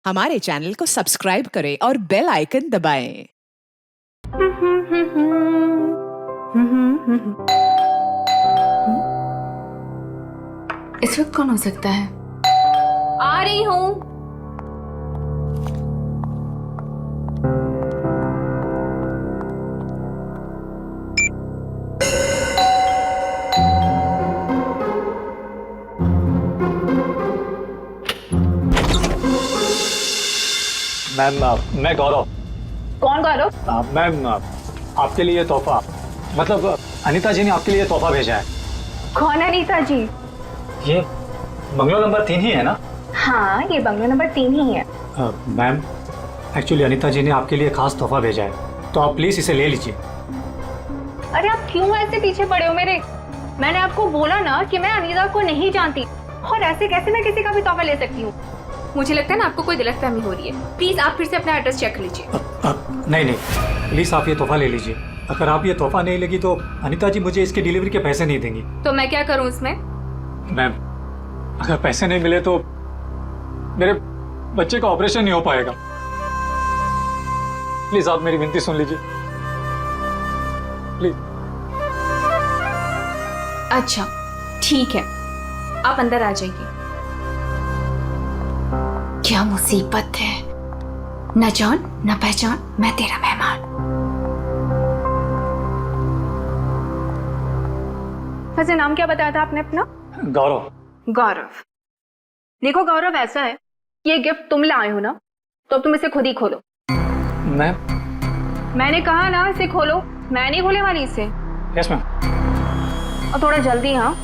हमारे चैनल को सब्सक्राइब करें और बेल आइकन दबाएं। इस वक्त कौन हो सकता है? आ रही हूँ। मैम मैं गौरव। कौन गौरव? मैम आपके लिए तोहफा, मतलब अनीता जी ने आपके लिए तोहफा भेजा है। कौन अनीता जी? ये बंगलो नंबर 3 ही है ना? हाँ, ये बंगलो नंबर 3 ही है। मैम एक्चुअली अनीता जी ने आपके लिए खास तोहफा भेजा है, तो आप प्लीज इसे ले लीजिए। अरे आप क्यों ऐसे पीछे पड़े हो मेरे? मैंने आपको बोला ना कि मैं अनीता को नहीं जानती, और ऐसे कैसे मैं किसी का भी तोहफा ले सकती हूँ? मुझे लगता है ना आपको कोई गलतफहमी हो रही है। प्लीज आप फिर से अपना एड्रेस चेक कर लीजिए। नहीं प्लीज आप ये तोहफा ले लीजिए। अगर आप ये तोहफा नहीं लेगी तो अनीता जी मुझे इसके डिलीवरी के पैसे नहीं देंगी। तो मैं क्या करूँ इसमें? मैम अगर पैसे नहीं मिले तो मेरे बच्चे का ऑपरेशन नहीं हो पाएगा। प्लीज आप मेरी विनती सुन लीजिए, प्लीज। अच्छा ठीक है, आप अंदर आ जाइए। क्या मुसीबत है, न जान न पहचान, मैं तेरा मेहमान। वैसे नाम क्या बताया था आपने अपना? गौरव। गौरव। देखो गौरव, ऐसा है, ये गिफ्ट तुम लाए हो ना, तो तुम इसे खुद ही खोलो। मैंने कहा ना इसे खोलो, मैं नहीं खोलने वाली इसे। Yes ma'am. और थोड़ा जल्दी। हाँ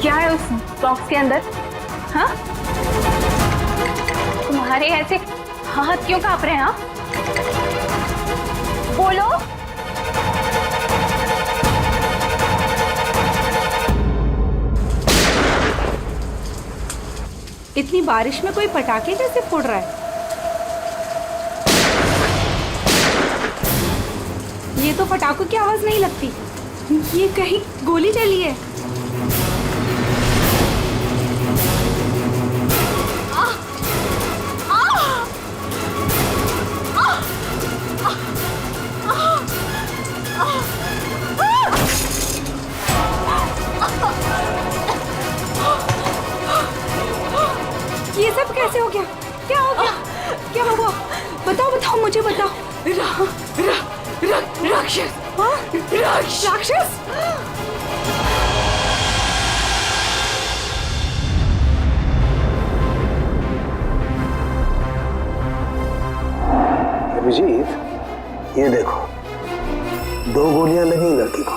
क्या है उस बॉक्स के अंदर? हाँ, तुम्हारे ऐसे हाथ क्यों कांप रहे हैं? हाँ बोलो। इतनी बारिश में कोई पटाखे कैसे फोड़ रहा है? ये तो पटाखों की आवाज नहीं लगती, ये कहीं गोली चली है। ये सब कैसे हो गया? क्या हो गया? क्या हुआ? बताओ मुझे बताओ। राक्षस। हाँ? राक्षस? अभिजीत, ये देखो, 2 गोलियां लगी लड़की को।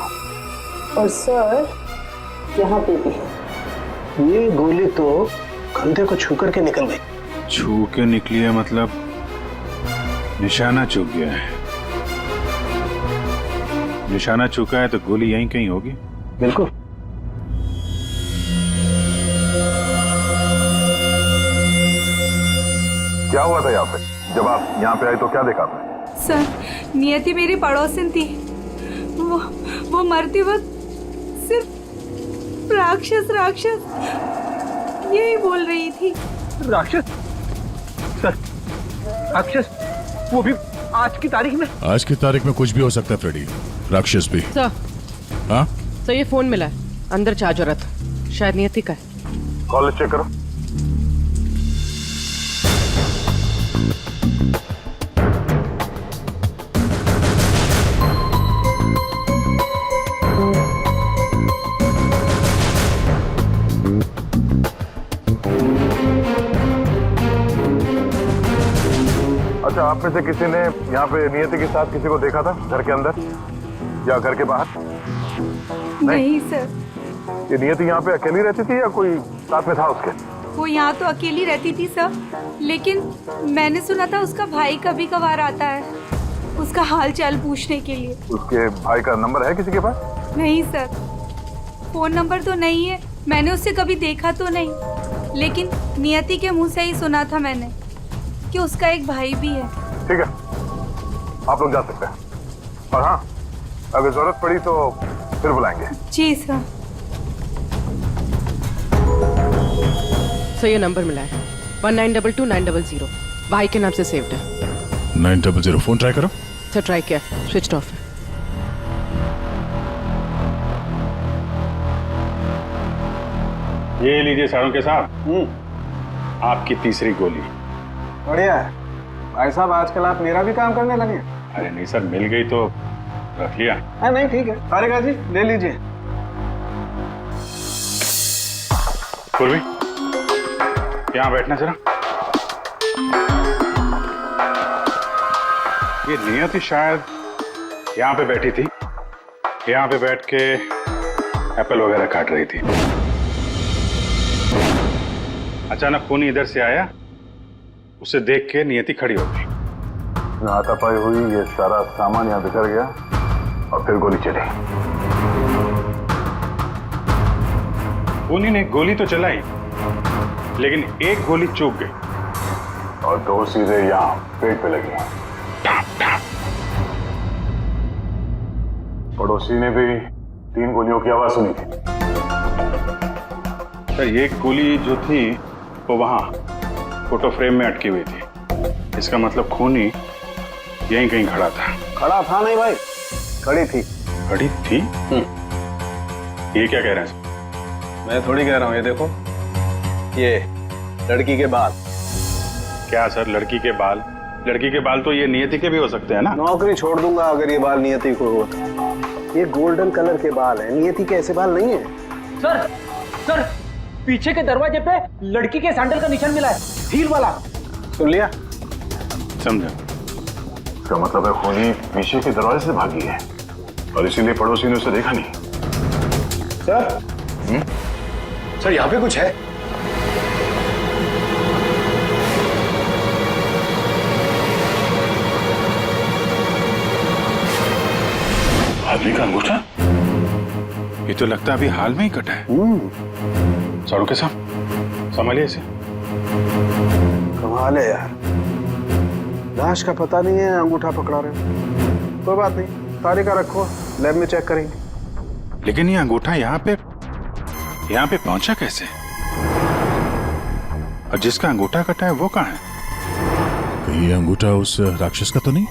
और सर यहाँ पे भी है। ये गोली तो कंधे को छू करके निकल गई। छू के निकली है मतलब निशाना चूक गया है। निशाना चूका है तो गोली यहीं कहीं होगी। बिल्कुल। क्या हुआ था यहाँ पे? जब आप यहाँ पे आए तो क्या देखा आपने? सर, नियति मेरी पड़ोसन थी। वो मरते वक्त सिर्फ राक्षस यही बोल रही थी। राक्षस? सर, राक्षस वो भी आज की तारीख में? आज की तारीख में कुछ भी हो सकता है फ्रेडी, राक्षस भी। सर, हाँ सर ये फोन मिला है, अंदर चार्ज हो रहा था, शायद नियति का है। कॉलेज चेक करो। अच्छा, आप में से किसी ने यहाँ पे नियति के साथ किसी को देखा था घर के अंदर या घर के बाहर? नहीं सर। ये नियति यहाँ पे अकेली रहती थी या कोई साथ में था उसके? वो यहाँ तो अकेली रहती थी सर, लेकिन मैंने सुना था उसका भाई कभी कभार आता है उसका हाल चाल पूछने के लिए। उसके भाई का नंबर है किसी के पास? नहीं सर, फोन नंबर तो नहीं है, मैंने उससे कभी देखा तो नहीं, लेकिन नियति के मुंह से ही सुना था मैंने कि उसका एक भाई भी है। ठीक है, आप लोग जा सकते हैं, और हाँ, अगर जरूरत पड़ी तो फिर बुलाएंगे। जी सर। सर ये नंबर मिला है 1922-900, भाई के नाम से सेव्ड है। 900 फोन ट्राई करो। सर ट्राई किया, स्विच ऑफ है। ये लीजिए सारों साहब, आपकी तीसरी गोली। बढ़िया है भाई साहब, आजकल आप मेरा भी काम करने लगे। अरे नहीं सर, मिल गई तो रख लिया। नहीं ठीक है, तारिका जी ले लीजिए। पूर्वी, यहाँ बैठना जरा। ये नियति शायद यहाँ पे बैठी थी, यहाँ पे बैठ के एप्पल वगैरह काट रही थी। अचानक खूनी इधर से आया, उसे देख के नियति खड़ी हो गई। हाथापाई हुई, ये सारा सामान यहाँ बिखर गया और फिर गोली चली। खूनी ने गोली तो चलाई, लेकिन एक गोली चूक गई और दो सीधे यहाँ पेट पे लगी। पड़ोसी ने भी 3 गोलियों की आवाज सुनी थी। सर ये गोली जो थी वो वहां फोटो फ्रेम में अटकी हुई थी। इसका मतलब खूनी यहीं कहीं खड़ा था। खड़ा था नहीं भाई, खड़ी थी। खड़ी थी? ये क्या कह रहे हैं? मैं थोड़ी कह रहा हूँ, ये देखो, ये लड़की के बाल। क्या सर, लड़की के बाल? लड़की के बाल तो ये नियति के भी हो सकते हैं ना। नौकरी छोड़ दूंगा अगर ये बाल नियति को हो तो। ये गोल्डन कलर के बाल है, नियति के ऐसे बाल नहीं है। सर सर, पीछे के दरवाजे पे लड़की के सैंडल का निशान मिला है, हील वाला। सुन लिया? समझा। इसका मतलब है खूनी पीछे के दरवाजे से भागी है और इसीलिए पड़ोसी ने उसे देखा नहीं। सर सर यहाँ पे कुछ है। आदमी का अंगूठा? ये तो लगता है अभी हाल में ही कटा है। सारू के साथ संभालिए इसे। कमाल है यार, लाश का पता नहीं है, अंगूठा पकड़ा रहे। कोई बात नहीं, तारिका रखो, लैब में चेक करेंगे। लेकिन ये अंगूठा यहाँ पे पहुंचा कैसे? और जिसका अंगूठा कटा है वो कहाँ है? कहीं ये अंगूठा उस राक्षस का तो नहीं?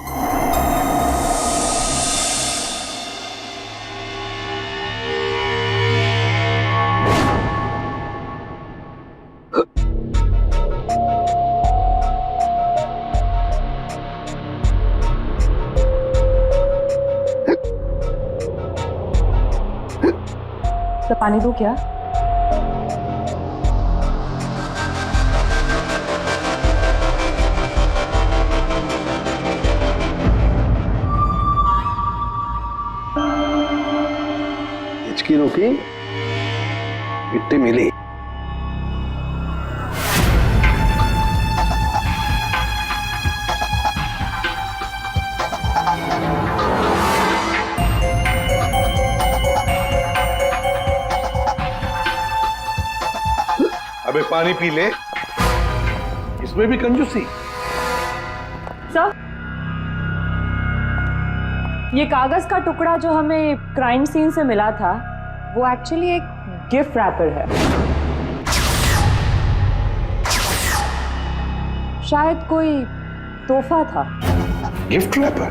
तो पानी दो क्या? हिचकी रुकी, मिट्टी मिली। अबे पानी पी ले, इसमें भी कंजूसी। सर, ये कागज का टुकड़ा जो हमें क्राइम सीन से मिला था वो एक्चुअली एक गिफ्ट रैपर है। शायद कोई तोहफा था। Gift wrapper?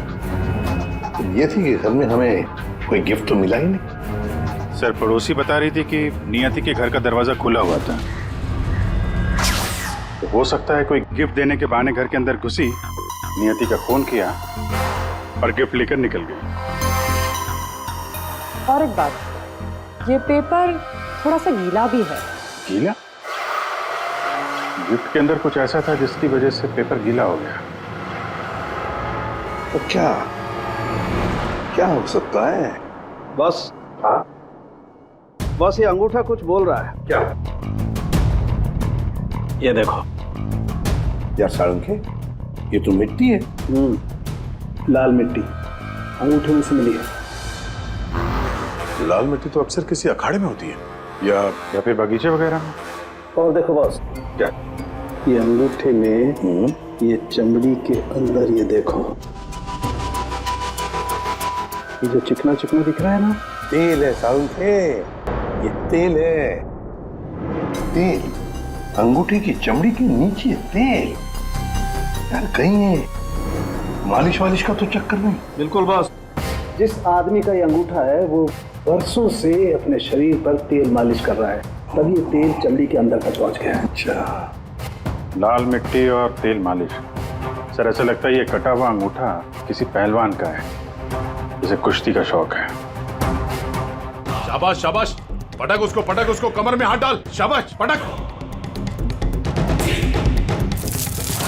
ये थी कि घर में हमें कोई गिफ्ट तो मिला ही नहीं। सर पड़ोसी बता रही थी कि नियति के घर का दरवाजा खुला हुआ था, तो हो सकता है कोई गिफ्ट देने के बहाने घर के अंदर घुसी, नियति का फोन किया और गिफ्ट लेकर निकल गई। और एक बात, ये पेपर थोड़ा सा गीला भी है। गीला? गिफ्ट के अंदर कुछ ऐसा था जिसकी वजह से पेपर गीला हो गया। तो क्या हो सकता है? बस बस ये अंगूठा कुछ बोल रहा है। क्या? ये देखो यार साळुंखे, ये तो मिट्टी है। लाल मिट्टी अंगूठे में से मिली है। लाल मिट्टी तो अक्सर किसी अखाड़े में होती है या फिर बगीचे वगैरह में। और देखो बॉस, क्या? ये अंगूठे में ये चमड़ी के अंदर ये देखो, ये जो चिकना चिकना दिख रहा है ना, तेल है साळुंखे, ये तेल है। तेल अंगूठे की चमड़ी के नीचे तेल? यार कहीं है मालिश वालिश का तो चक्कर नहीं? बिल्कुल बॉस, जिस आदमी का ये अंगूठा है वो बरसों से अपने शरीर पर तेल मालिश कर रहा है, तभी ये तेल चमड़ी के अंदर तक पहुंच गया है। अच्छा, लाल मिट्टी और तेल मालिश। सर ऐसा लगता है ये कटा हुआ अंगूठा किसी पहलवान का है, जिसे कुश्ती का शौक है। शाबाश शाबाश, पटक उसको, कमर में हाथ डाल। शाबाश, पटक।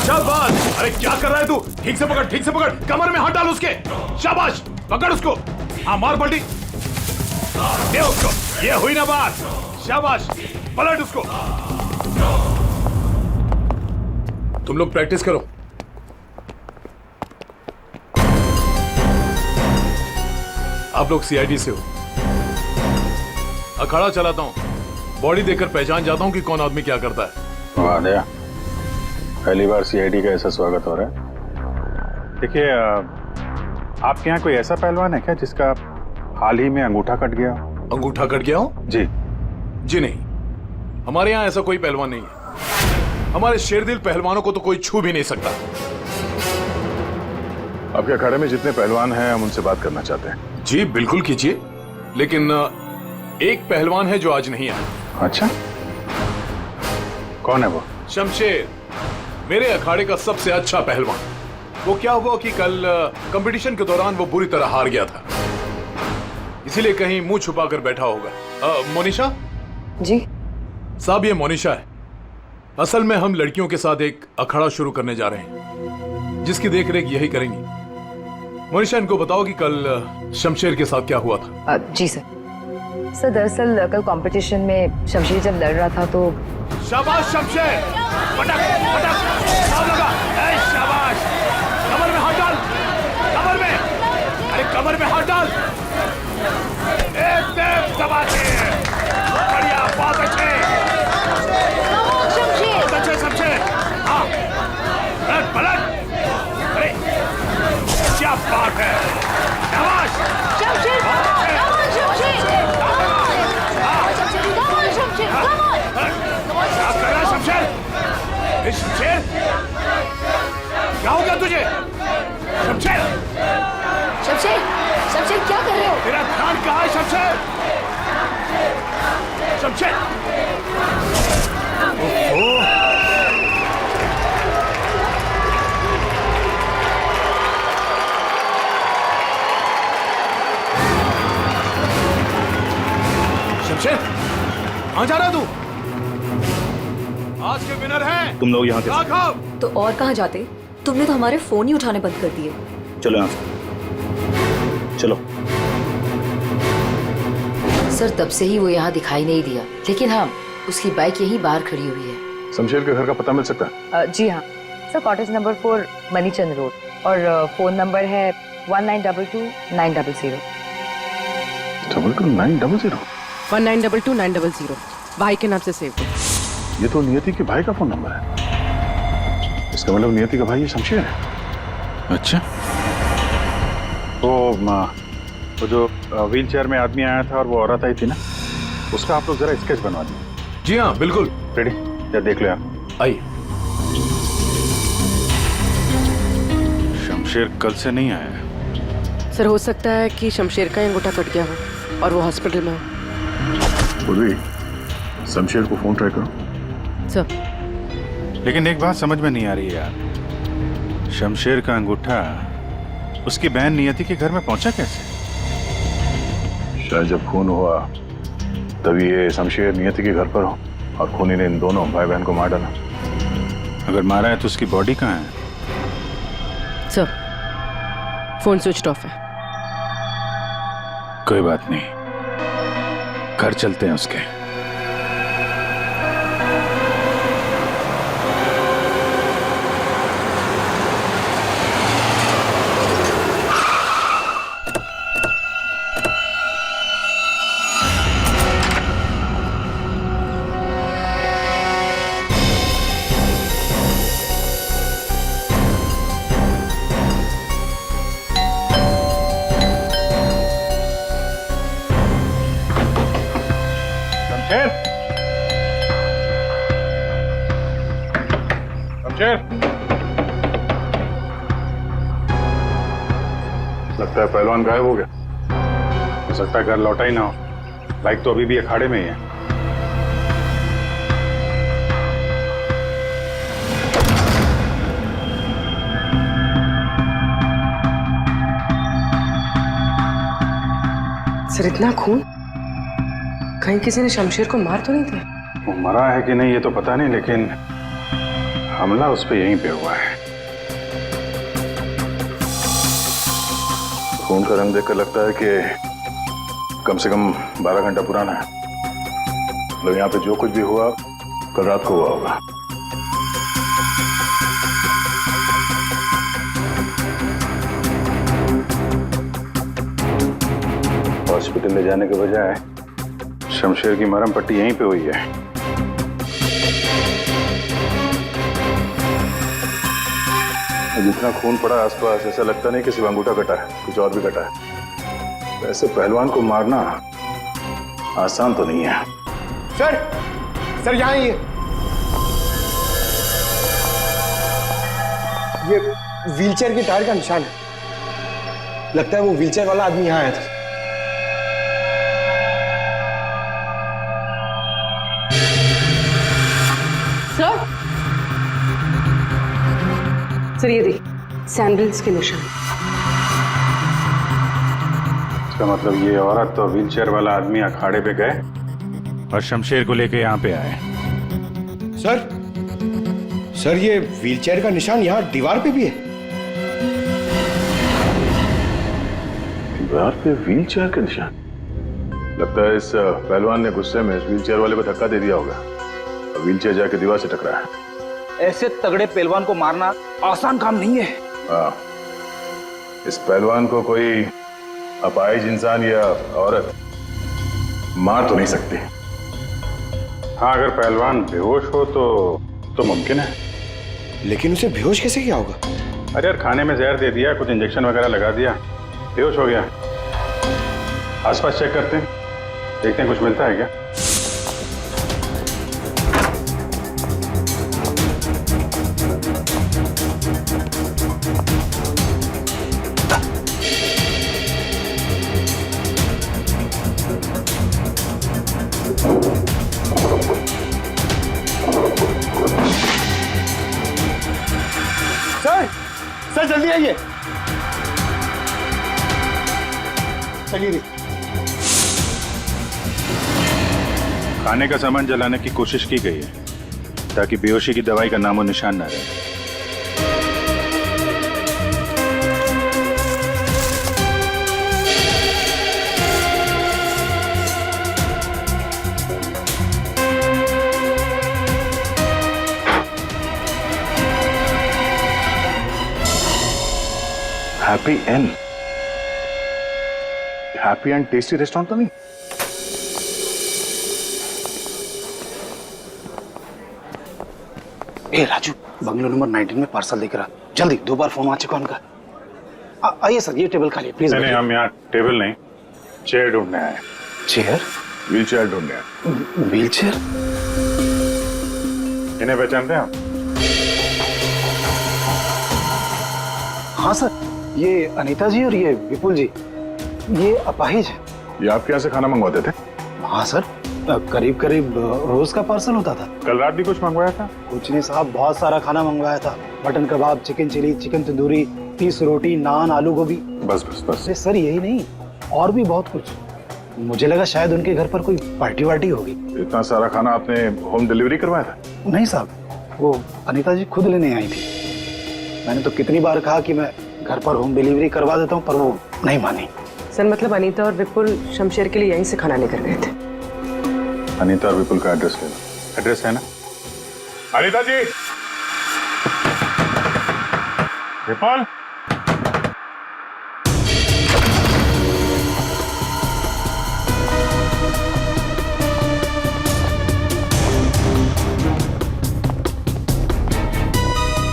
शाबाश। अरे क्या कर रहा है तू? ठीक से पकड़, कमर में हाथ डाल उसके। शाबाश, पकड़ उसको। हाँ, मार पलटी दे उसको। ये हुई ना बात। शाबाश, पलट उसको। तुम लोग प्रैक्टिस करो। आप लोग सीआईडी से हो। अखाड़ा चलाता हूं, बॉडी देखकर पहचान जाता हूं कि कौन आदमी क्या करता है। वाह दया, पहली बार सीआईडी का ऐसा स्वागत हो रहा है। देखिए, आपके यहाँ कोई ऐसा पहलवान है क्या जिसका हाल ही में अंगूठा कट गया? अंगूठा कट गया हो? जी नहीं, हमारे यहाँ ऐसा कोई पहलवान नहीं है। हमारे शेरदिल पहलवानों को तो कोई छू भी नहीं सकता। आपके अखाड़े में जितने पहलवान हैं हम उनसे बात करना चाहते हैं। जी बिल्कुल कीजिए, लेकिन एक पहलवान है जो आज नहीं आया। अच्छा, कौन है वो? शमशेर, मेरे अखाड़े का सबसे अच्छा पहलवान। वो क्या हुआ कि कल कंपटीशन के दौरान वो बुरी तरह हार गया था, इसीलिए कहीं मुंह छुपाकर बैठा होगा। मोनिशा जी साहब, ये मोनिशा है। असल में हम लड़कियों के साथ एक अखाड़ा शुरू करने जा रहे हैं, जिसकी देखरेख यही करेंगी। मोनिशा, इनको बताओ कि कल शमशेर के साथ क्या हुआ था। जी सर। दरअसल कल कंपटीशन में शमशेर जब लड़ रहा था तो। शाबाश शमशेर, पटक पटक, दाव लगा। शाबाश, कमर में हाथ डाल, कमर में। अरे कमर में हाथ डाल। एकदम दबाते। बढ़िया, बहुत अच्छे शमशेर। हाँ, पलट। अरे क्या बात है। शाबाश शमशेर, शमशेर, क्या हो गया तुझे? शमशेर, शमशेर क्या कर रहे हो? तेरा ध्यान कहाँ है शमशेर? शमशेर, शमशेर, कहाँ जा रहा है तू? आज के विनर हैं तुम लोग यहाँ राघव। तो और कहाँ जाते? तुमने तो हमारे फोन ही उठाने बंद कर दिए। चलो यहाँ से, चलो। सर तब से ही वो यहाँ दिखाई नहीं दिया, लेकिन हाँ उसकी बाइक यहीं बाहर खड़ी हुई है। शमशेर के घर का पता मिल सकता है? जी हाँ सर, कॉटेज नंबर 4 मनीचंद रोड, और फोन नंबर है 1922-900। 22-900? 1922-900 भाई के नाम से सेव करो। ये तो नियति के भाई का फोन नंबर है। इसका मतलब नियति का भाई ये शमशेर है। अच्छा, तो वो जो व्हील चेयर में आदमी आया था और वो औरत आई थी ना, उसका आप लोग जरा स्केच बनवा दीजिए। जी हाँ बिल्कुल। रेडी? या देख लो आप। आइए। शमशेर कल से नहीं आया। सर हो सकता है कि शमशेर का ही अंगूठा कट गया हो और वो हॉस्पिटल में हो। बोलिए, शमशेर को फोन ट्राई करो। सर लेकिन एक बात समझ में नहीं आ रही है यार, शमशेर का अंगूठा उसकी बहन नियति के घर में पहुंचा कैसे? शायद जब खून हुआ तभी ये शमशेर नियति के घर पर हो और खूनी ने इन दोनों भाई बहन को मार डाला। अगर मारा है तो उसकी बॉडी कहाँ है? सर फोन स्विच ऑफ है। कोई बात नहीं, घर चलते हैं उसके। लगता है पहलवान गायब हो गया। हो सकता है घर लौटा ही ना हो। बाइक तो अभी भी अखाड़े में ही है। सर इतना खून, कहीं किसी ने शमशेर को मार तो नहीं दिया? वो मरा है कि नहीं ये तो पता नहीं, लेकिन हमला उस पर यहीं पे हुआ है। खून का रंग देखकर लगता है कि कम से कम 12 घंटा पुराना है। मतलब यहाँ पे जो कुछ भी हुआ कल रात को हुआ होगा। हॉस्पिटल ले जाने के बजाय शमशेर की मरहम पट्टी यहीं पे हुई है। जितना खून पड़ा आसपास ऐसा लगता नहीं कि सिर्फ अंगूठा कटा है, कुछ और भी कटा है। वैसे पहलवान को मारना आसान तो नहीं है। सर यहाँ ये व्हीलचेयर के टायर का निशान है। लगता है वो व्हीलचेयर वाला आदमी यहाँ आया था। सर ये देखिए सैंडल्स के निशान। इसका मतलब ये औरत और व्हीलचेयर वाला आदमी अखाड़े पे गए और शमशेर को लेके यहाँ पे आए। सर ये व्हीलचेयर का निशान यहाँ दीवार पे भी है। दीवार पे व्हीलचेयर का निशान? लगता है इस पहलवान ने गुस्से में इस व्हीलचेयर वाले को धक्का दे दिया होगा और व्हीलचेयर जाके दीवार से टकरा है। ऐसे तगड़े पहलवान को मारना आसान काम नहीं है। हाँ, इस पहलवान को कोई अपाहिज इंसान या औरत मार तो नहीं सकती। हाँ, अगर पहलवान बेहोश हो तो मुमकिन है। लेकिन उसे बेहोश कैसे किया होगा? अरे यार, खाने में जहर दे दिया, कुछ इंजेक्शन वगैरह लगा दिया, बेहोश हो गया। आसपास चेक करते हैं, देखते हैं कुछ मिलता है क्या। सर जल्दी आइए। चलिए। खाने का सामान जलाने की कोशिश की गई है ताकि बेहोशी की दवाई का नामो निशान ना रहे। हैप्पी एंड टेस्टी रेस्टोरेंट तो नहीं? ए राजू, बंगलो नंबर 19 में पार्सल लेकर आ जल्दी। 2 बार फोन आ चुका उनका। आइए सर, ये टेबल खाली प्लीज। नहीं, हम यहाँ टेबल नहीं, चेयर ढूंढने आए। चेयर? व्हील चेयर ढूंढने आए। Wheel chair? इन्हें पहचानते हैं आप? हाँ सर, ये अनीता जी और ये विपुल जी, ये अपाहिज है। ये आपके यहाँ से खाना मंगवाते थे? हाँ सर, करीब करीब रोज का पार्सल होता था। कल रात भी कुछ मंगवाया था? कुछ नहीं साहब, बहुत सारा खाना मंगवाया था। मटन कबाब, चिकन चिली, चिकन तंदूरी, 30 रोटी, नान, आलू गोभी। बस बस बस। सर यही नहीं, और भी बहुत कुछ। मुझे लगा शायद उनके घर पर कोई पार्टी वार्टी होगी। इतना सारा खाना आपने होम डिलीवरी करवाया था? नहीं साहब, वो अनीता जी खुद लेने आई थी। मैंने तो कितनी बार कहा कि मैं घर पर होम डिलीवरी करवा देता हूँ, पर वो नहीं मानी। सर मतलब अनीता और विपुल शमशेर के लिए यहीं से खाना लेकर गए थे। अनीता और विपुल का एड्रेस ले लो। एड्रेस है ना? अनीता जी, विपुल,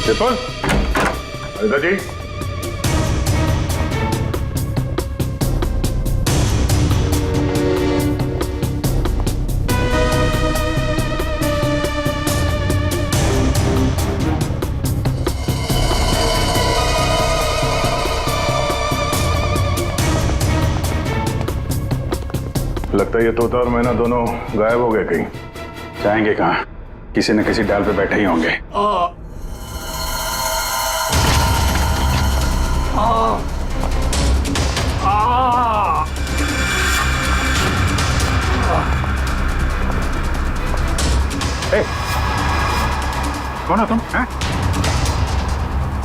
विपुल, अनीता जी। लगता है ये तोता और मैना दोनों गायब हो गए कहीं। जाएंगे कहाँ? किसी न किसी डाल पे बैठे ही होंगे। कौन हो तुम? हैं?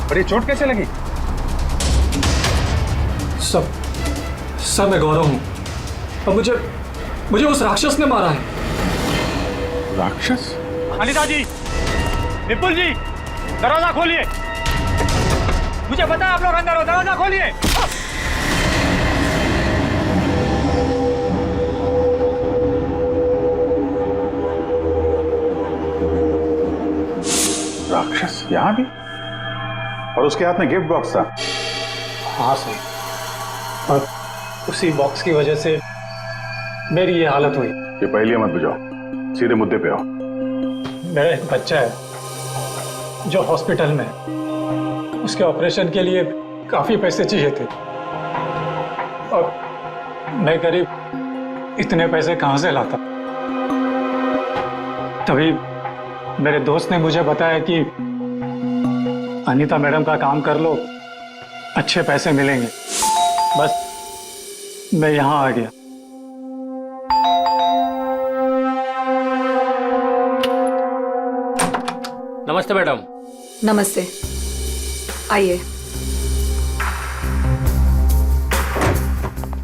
और ये चोट कैसे लगी? सब मैं गौरव हूँ और मुझे उस राक्षस ने मारा है। राक्षस? अनिता जी, विपुल जी, दरवाजा खोलिए। मुझे पता है आप लोग अंदर हो, दरवाजा खोलिए। राक्षस यहाँ भी? और उसके हाथ में गिफ्ट बॉक्स था। हाँ सर, और उसी बॉक्स की वजह से मेरी ये हालत हुई। ये पहले मत बुझाओ, सीधे मुद्दे पे आओ। मेरा एक बच्चा है जो हॉस्पिटल में है। उसके ऑपरेशन के लिए काफी पैसे चाहिए थे और मैं करीब इतने पैसे कहाँ से लाता। तभी मेरे दोस्त ने मुझे बताया कि अनीता मैडम का काम कर लो, अच्छे पैसे मिलेंगे। बस मैं यहाँ आ गया। नमस्ते मैडम। नमस्ते, आइए।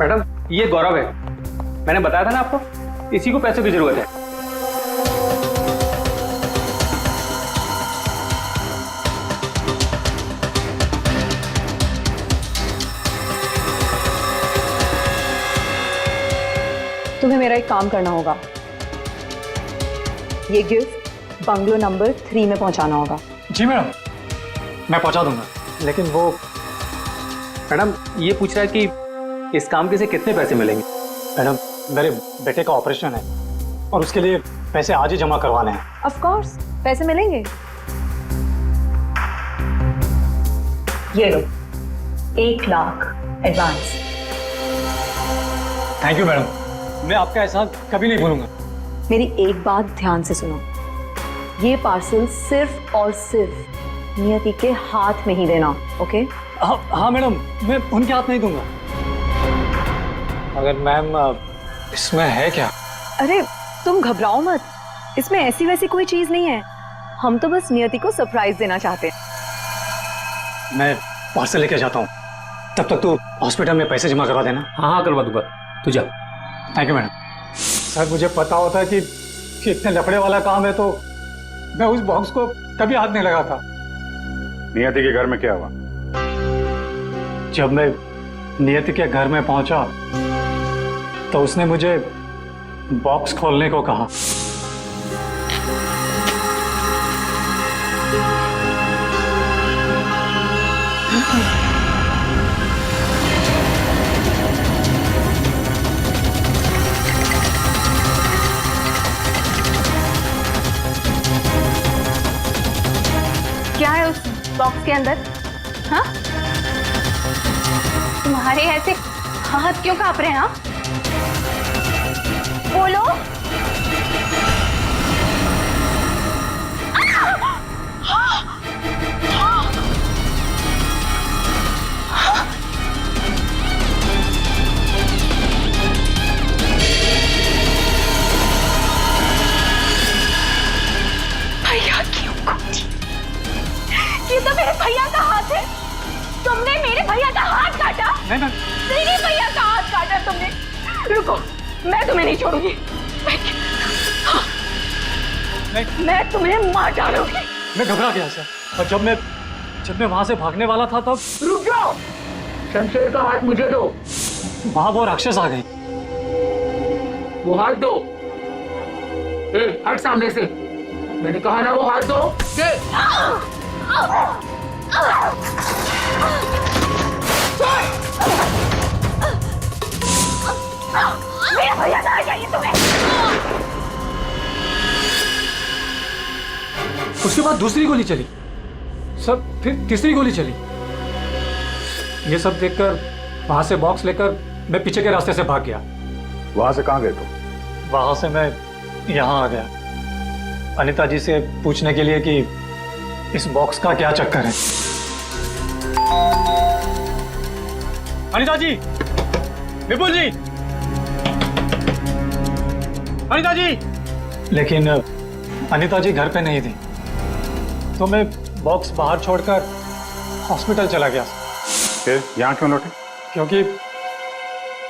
मैडम, ये गौरव है। मैंने बताया था ना आपको, इसी को पैसे की जरूरत है। तुम्हें मेरा एक काम करना होगा। ये गिफ्ट बंगलो नंबर 3 में पहुंचाना होगा। जी मैडम, मैं पहुंचा दूंगा। लेकिन वो मैडम, ये पूछ रहा है कि इस काम के से कितने पैसे मिलेंगे। मैडम, मेरे बेटे का ऑपरेशन है और उसके लिए पैसे आज ही जमा करवाने हैं। ऑफ कोर्स, पैसे मिलेंगे। ये लो, 1 lakh advance. Thank you madam, मैं आपका एहसान कभी नहीं भूलूंगा। मेरी एक बात ध्यान से सुनो, ये पार्सल सिर्फ और सिर्फ नियति के हाथ में ही देना, ओके? हाँ मैडम, मैं उनके हाथ नहीं दूंगा। अगर मैम इसमें है क्या? अरे तुम घबराओ मत, इसमें ऐसी वैसी कोई चीज नहीं है। हम तो बस नियति को सरप्राइज देना चाहते हैं। मैं पार्सल लेके जाता हूँ, तब तक तू हॉस्पिटल में पैसे जमा करवा देना। हाँ करवा दूंगा, तू जा। Thank you madam. सर, मुझे पता होता कि इतने लफड़े वाला काम है तो मैं उस बॉक्स को कभी हाथ नहीं लगाता। नियति के घर में क्या हुआ? जब मैं नियति के घर में पहुंचा तो उसने मुझे बॉक्स खोलने को कहा। क्या है उस बॉक्स के अंदर? हाँ, तुम्हारे ऐसे हाथ क्यों कांप रहे हैं? हाँ, बोलो। भैया क्यों कूदी? ये तो मेरे भैया का हाथ है। तुमने मेरे भैया का हाथ काटा? नहीं मैम, मेरे भैया का हाथ काटा तुमने। रुको, मैं तुम्हें नहीं छोड़ूंगी। मैं तुम्हें मार डालूंगी। मैं घबरा गया सर, और जब मैं वहां से भागने वाला था तब रुक जाओ, शमशेर का हाथ मुझे दो। वहां वो राक्षस आ गई। वो हाथ दो। हट सामने से, मैंने कहा ना वो हाथ दो। मेरा भैया कहाँ चाहिए तुम्हें? उसके बाद दूसरी गोली चली सर, फिर तीसरी गोली चली। ये सब देखकर वहां से बॉक्स लेकर मैं पीछे के रास्ते से भाग गया। वहां से कहाँ गए तुम? वहां से मैं यहाँ आ गया अनीता जी से पूछने के लिए कि इस बॉक्स का क्या चक्कर है। अनीता जी, विपुल जी, अनीता जी। लेकिन अनीता जी घर पे नहीं थी, तो मैं बॉक्स बाहर छोड़कर हॉस्पिटल चला गया। फिर यहाँ क्यों लौटे? क्योंकि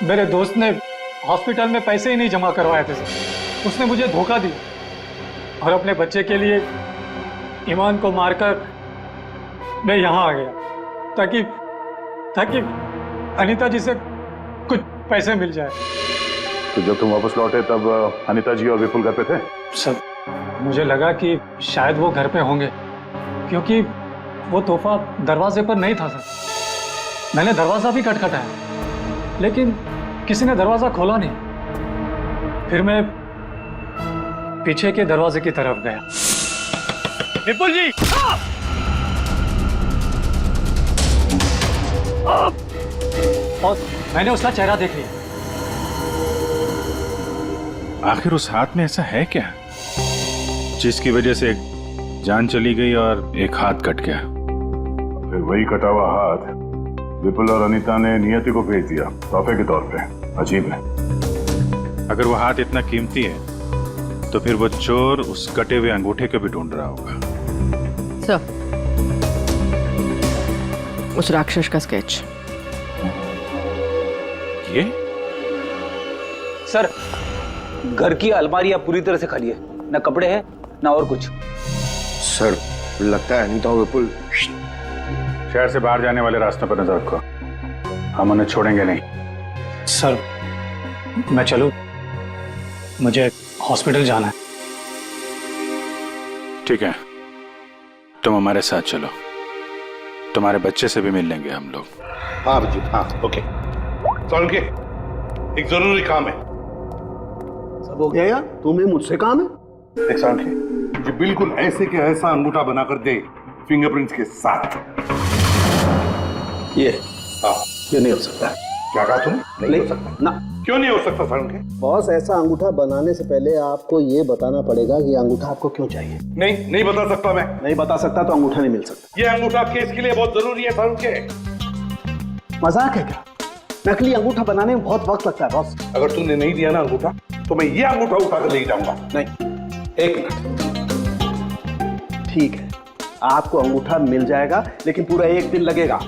मेरे दोस्त ने हॉस्पिटल में पैसे ही नहीं जमा करवाए थे सर। उसने मुझे धोखा दिया और अपने बच्चे के लिए ईमान को मारकर मैं यहाँ आ गया ताकि अनीता जी से कुछ पैसे मिल जाए। तो जब तुम वापस लौटे तब अनीता जी और विपुल घर पे थे? सर मुझे लगा कि शायद वो घर पे होंगे, क्योंकि वो तोहफा दरवाजे पर नहीं था सर। मैंने दरवाजा भी खटखटाया, लेकिन किसी ने दरवाजा खोला नहीं। फिर मैं पीछे के दरवाजे की तरफ गया। विपुल जी! और मैंने उसका चेहरा देख लिया। आखिर उस हाथ में ऐसा है क्या जिसकी वजह से एक जान चली गई और एक हाथ कट गया? फिर वही कटा हुआ हाथ विपुल और अनीता ने नियति को भेज दिया तोहफे के तौर पे। अजीब है। अगर वो हाथ इतना कीमती है तो फिर वो चोर उस कटे हुए अंगूठे को भी ढूंढ रहा होगा। सर, उस राक्षस का स्केच ये? सर, घर की अलमारियां पूरी तरह से खाली है, ना कपड़े हैं ना और कुछ। सर, लगता है अनीता और विपुल शहर से बाहर जाने वाले रास्तों पर नजर रखो, हम उन्हें छोड़ेंगे नहीं। सर मैं चलूं? मुझे हॉस्पिटल जाना है। ठीक है, तुम हमारे साथ चलो, तुम्हारे बच्चे से भी मिल लेंगे हम लोग। हाँ अभिजीत, हाँ ओके। सोलंकी, एक जरूरी काम है। सब हो गया यार, तुम्हें मुझसे काम है? एक सोलंकी, मुझे बिल्कुल ऐसे के ऐसा अंगूठा बनाकर दे फिंगरप्रिंट्स के साथ। ये हाँ, ये नहीं हो सकता। क्या कहा तुमने? नहीं हो सकता ना। क्यों नहीं हो सकता सोलंकी? बॉस, ऐसा अंगूठा बनाने से पहले आपको ये बताना पड़ेगा कि अंगूठा आपको क्यों चाहिए। नहीं बता सकता मैं। नहीं बता सकता तो अंगूठा नहीं मिल सकता। ये अंगूठा केस के लिए बहुत जरूरी है सोलंकी। मजाक है क्या? नकली अंगूठा बनाने में बहुत वक्त लगता है बॉस। अगर तूने नहीं दिया ना अंगूठा तो मैं ये अंगूठा उठा कर ले जाऊंगा। नहीं, एक मिनट। ठीक है, आपको अंगूठा मिल जाएगा, लेकिन पूरा 1 दिन लगेगा।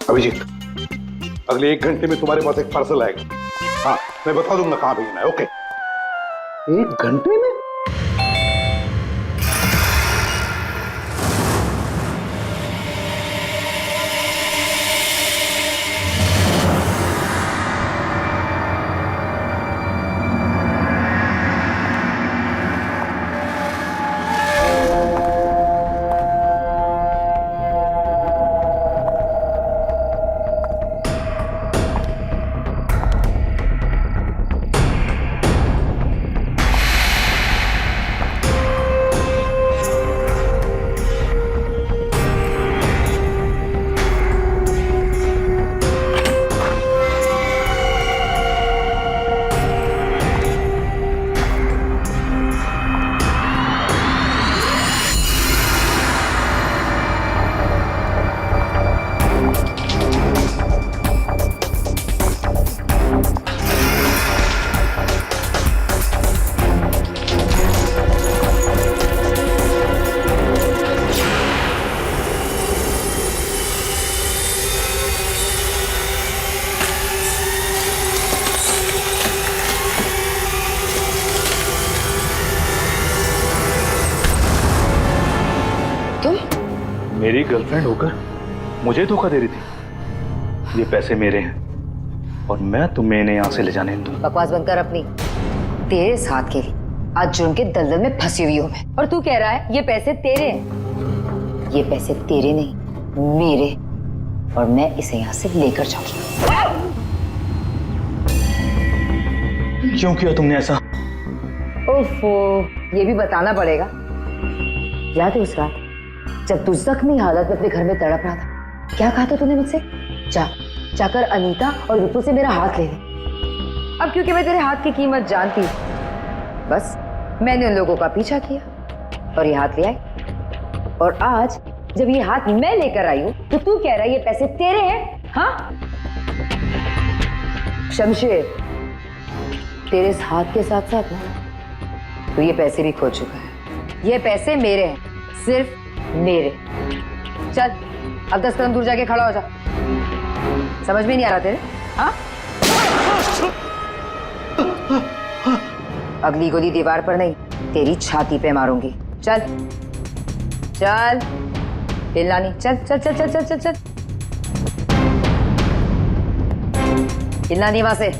अभिजीत, अगले 1 घंटे में तुम्हारे पास एक पार्सल आएगा। हाँ, मैं बता दूंगा कहां भेजना है। ओके? 1 घंटे में? मेरी गर्लफ्रेंड होकर मुझे धोखा दे रही थी। ये पैसे मेरे हैं और मैं तुम्हें इन्हें यहाँ से ले जाने दूँ। बकवास बंद कर अपनी। तेरे साथ के लिए आज जुर्म के दलदल में फंसी हुई हूँ मैं, और तू कह रहा है ये पैसे तेरे हैं। ये पैसे तेरे नहीं, मेरे, और मैं इसे यहाँ से लेकर जाऊंगी। क्यों किया तुमने ऐसा? ओफो, ये भी बताना पड़ेगा। याद है उस रात जब तू जख्मी हालत में अपने घर में तड़प रहा था, क्या कहा था तूने मुझसे? जाकर अनीता और विपुल से मेरा हाथ ले ले। अब क्योंकि मैं तेरे हाथ की कीमत जानती हूँ, बस मैंने उन लोगों का पीछा किया और ये हाथ ले आई। और आज जब ये हाथ मैं लेकर आई हूं तो तू कह रहा है ये पैसे तेरे हैं? हाँ शमशेर, तेरे इस हाथ के साथ साथ ना तो ये पैसे भी खो चुका है। ये पैसे मेरे हैं, सिर्फ मेरे। चल अब 10 कदम दूर जाके खड़ा हो जा। समझ में नहीं आ रहा तेरे? हाँ अगली गोली दीवार पर नहीं, तेरी छाती पे मारूंगी। चल चल हिलना नहीं। चल चल चल चल चल चल चल हिलना नहीं वहां से।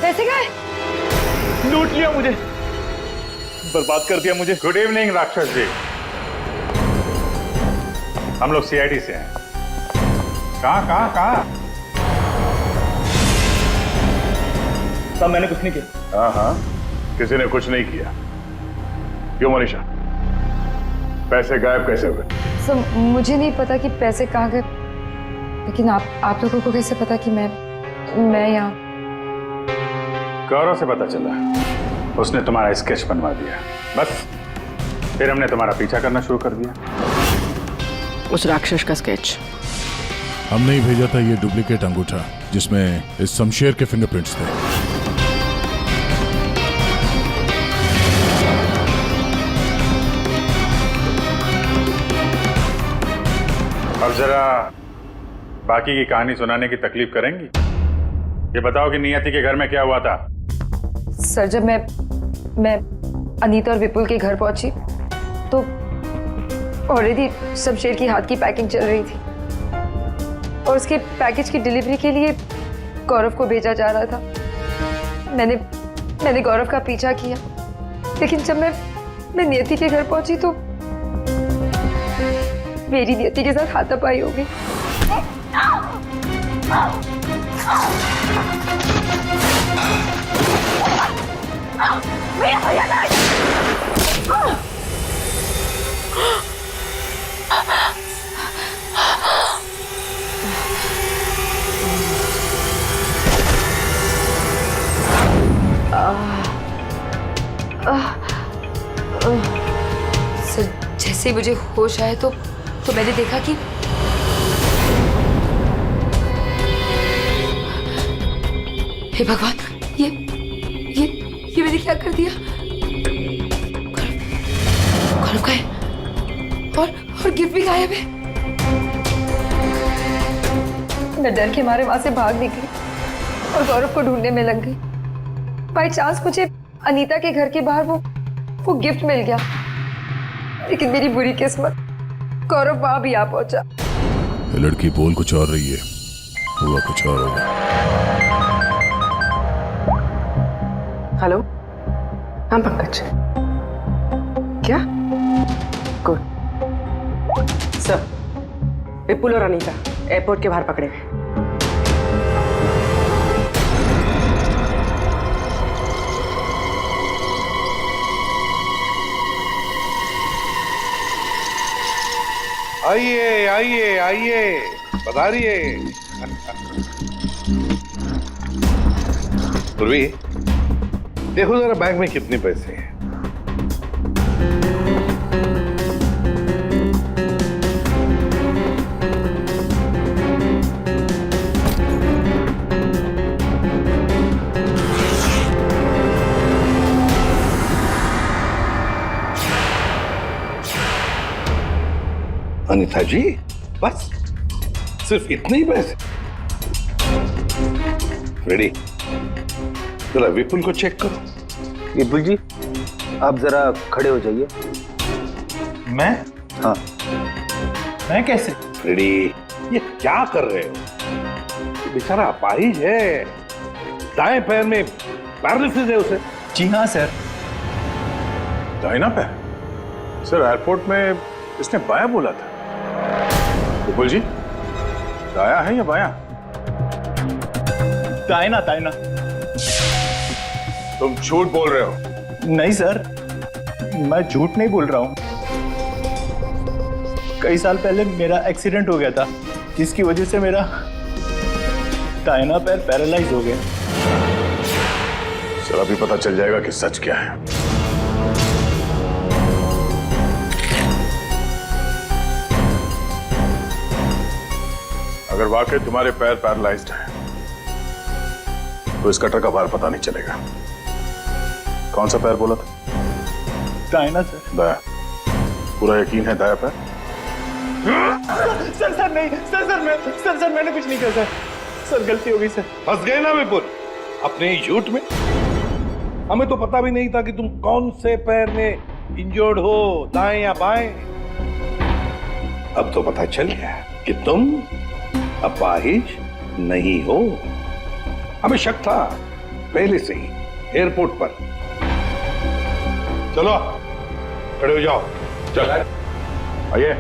पैसे कहाँ है? लूट लिया मुझे, बर्बाद कर दिया मुझे। गुड इवनिंग राक्षस जी, हम लोग सीआईडी से हैं। कहाँ? साहब मैंने कुछ नहीं किया। हाँ, किसी ने कुछ नहीं किया। क्यों मनीषा, पैसे गायब कैसे हुए? सर मुझे नहीं पता कि पैसे कहाँ गए, लेकिन आप लोगों को कैसे पता कि मैं यहाँ? गौरव से पता चला, उसने तुम्हारा स्केच बनवा दिया। बस फिर हमने तुम्हारा पीछा करना शुरू कर दिया। उस राक्षस का स्केच हमने ही भेजा था, ये डुप्लीकेट अंगूठा जिसमें इस शमशेर के फिंगरप्रिंट्स थे। अब जरा बाकी की कहानी सुनाने की तकलीफ करेंगी? ये बताओ कि नियति के घर में क्या हुआ था? सर जब मैं अनीता और विपुल के घर पहुंची तो ऑलरेडी शमशेर की हाथ की पैकिंग चल रही थी और उसके पैकेज की डिलीवरी के लिए गौरव को भेजा जा रहा था। मैंने गौरव का पीछा किया, लेकिन जब मैं नियति के घर पहुंची तो मेरी नियति के साथ हाथापाई हो गई। सर जैसे ही मुझे होश आया तो मैंने देखा कि हे भगवान, ये मैंने क्या कर दिया? गौरव का है और गिफ्ट भी गायब है। मैं डर के मारे वहां से भाग निकली और गौरव को ढूंढने में लग गई। बाई चांस मुझे अनीता के घर के बाहर वो गिफ्ट मिल गया, लेकिन मेरी बुरी किस्मत गौरव वहां भी आ पहुंचा। लड़की बोल कुछ और रही है, हुआ कुछ और होगा। हेलो, हाँ पंकज, क्या? गुड सर, विपुल और अनीता एयरपोर्ट के बाहर पकड़े गए। आइए आइए आइए, पधारिए। पूर्वी, देखो जरा बैंक में कितने पैसे हैं। अनीता जी, बस सिर्फ इतने ही पैसे? रेडी, जरा विपुल को चेक करो। विपुल जी, आप जरा खड़े हो जाइए। मैं? हाँ। मैं कैसे? फ्रेडी, ये क्या कर रहे हो? ये बेचारा अपाहिज है, दाएं पैर में पैरालिसिस है उसे। जी हाँ सर। दाहिना पैर? सर एयरपोर्ट में इसने बायां बोला था। विपुल जी, दाया है या बायां? दाहिना दाहिना। तुम झूठ बोल रहे हो। नहीं सर, मैं झूठ नहीं बोल रहा हूँ। कई साल पहले मेरा एक्सीडेंट हो गया था, जिसकी वजह से मेरा दाहिना पैर पैरालाइज हो गया। सर अभी पता चल जाएगा कि सच क्या है। अगर वाकई तुम्हारे पैर पैरालाइज्ड हैं, तो इस कटर का भार पता नहीं चलेगा। कौन सा पैर बोला था? दाहिना सर। दाया? पूरा यकीन है दाया पैर? सर नहीं, सर मैंने कुछ नहीं किया सर गलती हो गई सर। फंस गए ना विपुल अपने झूठ में। हमें तो पता भी नहीं था कि तुम कौन से पैर में इंजर्ड हो, दाएं या बाएं। अब तो पता चल गया कि तुम अपाहिज नहीं हो। हमें शक था पहले से ही एयरपोर्ट पर। चलो खड़े हो जाओ। चल आइए।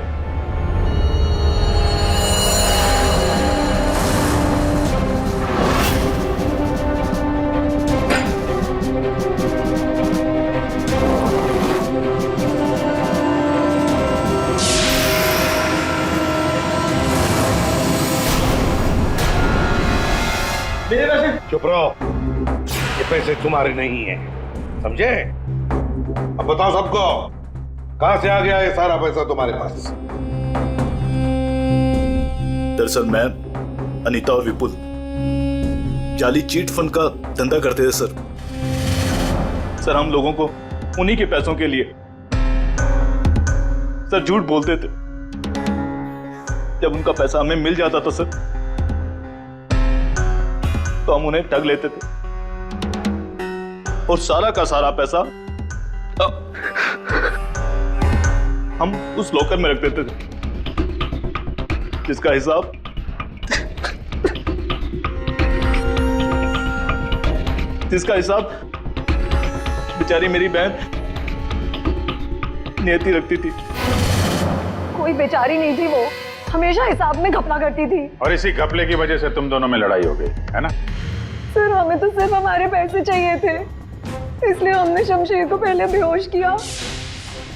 चुप रहो, ये पैसे तुम्हारे नहीं है, समझे? अब बताओ सबको, कहां से आ गया ये सारा पैसा तुम्हारे पास? दरअसल मैं, अनीता और विपुल जाली चीट फंड का धंधा करते थे सर। सर हम लोगों को उन्हीं के पैसों के लिए सर झूठ बोलते थे। जब उनका पैसा हमें मिल जाता था सर, तो हम उन्हें ठग लेते थे और सारा का सारा पैसा हम उस लॉकर में रख देते थे, जिसका हिसाब बेचारी मेरी बहन नियति रखती थी। कोई बेचारी नहीं थी, वो हमेशा हिसाब में घपला करती थी। और इसी घपले की वजह से तुम दोनों में लड़ाई हो गई है ना? सर हमें तो सिर्फ हमारे पैसे चाहिए थे, इसलिए हमने शमशेर को पहले बेहोश किया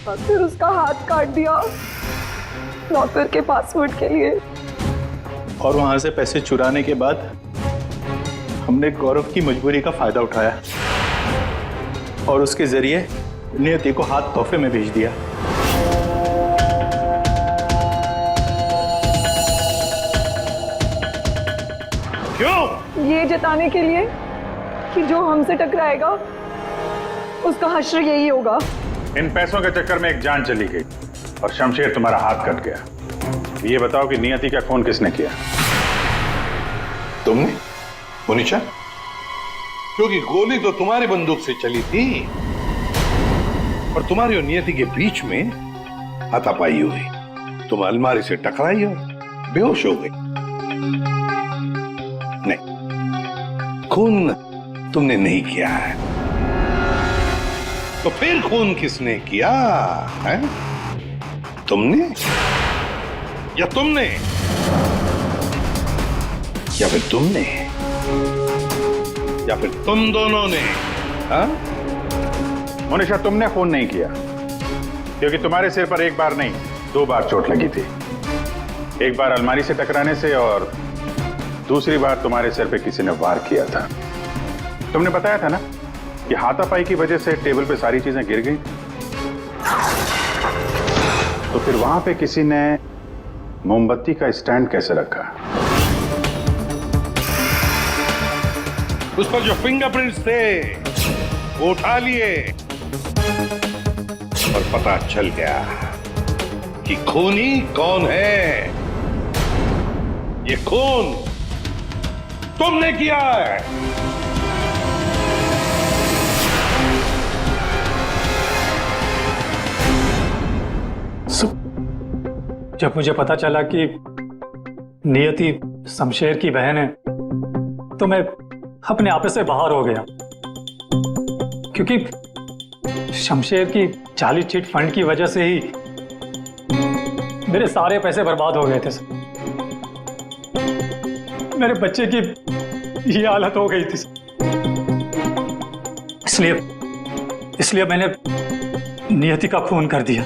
और फिर उसका हाथ काट दिया लॉकर के पासवर्ड के लिए। और वहां से पैसे चुराने के बाद हमने गौरव की मजबूरी का फायदा उठाया और उसके जरिए नियति को हाथ तोहफे में भेज दिया। क्यों? ये जताने के लिए कि जो हमसे टकराएगा उसका हश्र यही होगा। इन पैसों के चक्कर में एक जान चली गई और शमशेर तुम्हारा हाथ कट गया। ये बताओ कि नियति का खून किसने किया? तुमने? मुनीशा? क्योंकि गोली तो तुम्हारी बंदूक से चली थी और तुम्हारी और नियति के बीच में हाथापाई हुई। तुम अलमारी से टकराई और बेहोश हो गई। नहीं, खून तुमने नहीं किया है। तो फिर खून किसने किया है? तुमने या तुमने या फिर तुमने या फिर तुम दोनों ने? हाँ? मोनिशा, तुमने खून नहीं किया क्योंकि तुम्हारे सिर पर एक बार नहीं 2 बार चोट लगी थी। एक बार अलमारी से टकराने से और दूसरी बार तुम्हारे सिर पे किसी ने वार किया था। तुमने बताया था ना कि हाथापाई की वजह से टेबल पे सारी चीजें गिर गई। तो फिर वहां पे किसी ने मोमबत्ती का स्टैंड कैसे रखा? उस पर जो फिंगरप्रिंट्स थे वो उठा लिए और पता चल गया कि खूनी कौन है। ये खून तुमने किया है। जब मुझे पता चला कि नियति शमशेर की बहन है तो मैं अपने आप से बाहर हो गया, क्योंकि शमशेर की जाली चिट फंड की वजह से ही मेरे सारे पैसे बर्बाद हो गए थे। मेरे बच्चे की ये हालत हो गई थी, इसलिए मैंने नियति का खून कर दिया।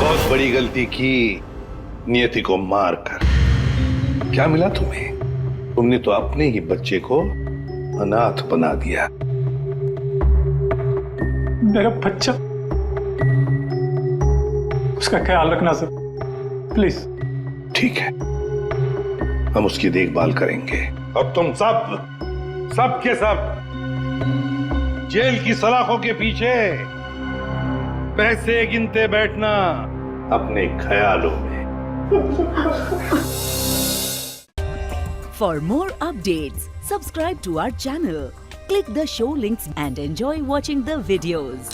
बहुत बड़ी गलती की नियति को मारकर। क्या मिला तुम्हें? तुमने तो अपने ही बच्चे को अनाथ बना दिया। मेरा बच्चा, उसका ख्याल रखना सर, प्लीज। ठीक है, हम उसकी देखभाल करेंगे। और तुम सब के सब जेल की सलाखों के पीछे पैसे गिनते बैठना अपने ख्यालों में। For more updates, subscribe to our channel, click the show links and enjoy watching the videos.